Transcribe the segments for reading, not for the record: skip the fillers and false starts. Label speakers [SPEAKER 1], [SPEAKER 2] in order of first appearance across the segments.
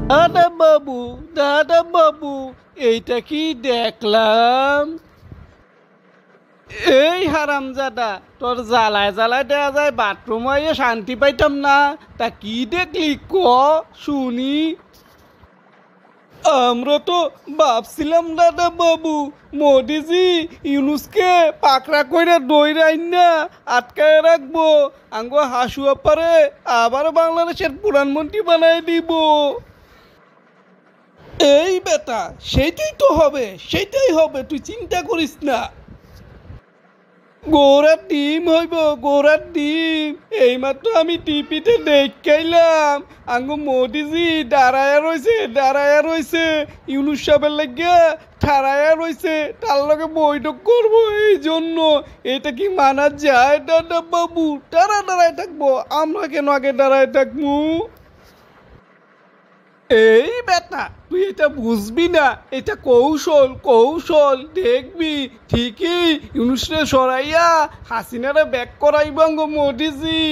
[SPEAKER 1] দাদা বাবু, এইটা কি দেখলাম? এই হারামজাদা, তোর জ্বালায় জ্বালায় দেয়া যায় বাথরুম হয়ে শান্তি পাইতাম না। তা কি দেখলি ক, শুনি। আমরা তো ভাবছিলাম দাদা বাবু, মোদিজি ইউনুসকে পাকড়া কইরা দইরাইন না আটকায় রাখবো, আঙ্গো হাসুয়া পারে আবার বাংলাদেশের প্রধানমন্ত্রী বানায় দিব। এই বেটা, সেইটাই তো হবে, সেইটাই হবে, তুই চিন্তা করিস না। গোড়ার ডিম হইব, গোড়ার ডিম। এইমাত্র আমি টিপিতে দেখাইলাম আঙ্গু মোদিজি দাঁড়ায়া রইছে ইউনুস সাহেবের লাগিয়া ঠাড়ায়া রইছে, তার লগে বৈঠক করবো। এই জন্য এটা কি মানা যায় দাদা বাবু? দাঁড়ায় থাকবো, আমরা কেন আগে দাঁড়ায় থাকবো? এই বেটা, তুই এটা বুঝবি না, এটা কৌশল কৌশল, দেখবি ঠিকই ইউনুসরে সরাইয়া হাসিনারে ব্যাক করাইবাঙ্গ মোদিজি।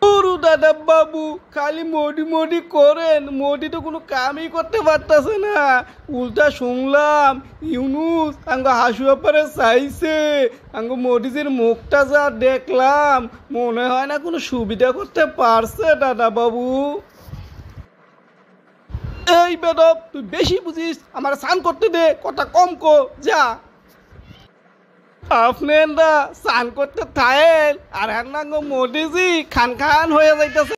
[SPEAKER 1] ওরু দাদা বাবু, খালি মোদি মোদি করেন, মোদি তো কোনো কামই করতে পারতেছে না। উল্টা শুনলাম ইউনুস আঙ্গ হাসুয়া পারে চাইছে, আঙ্গ মোদিজির মুখটা যা দেখলাম, মনে হয় না কোনো সুবিধা করতে পারছে দাদা বাবু। এই বেদব, তুই বেশি বুঝিস, আমার স্নান করতে দে, কথা কম কো যা। আপনারা স্নান করতে থাকেন আর হ্যাঁ মোদিজি খান খান হয়ে যাইতেছে।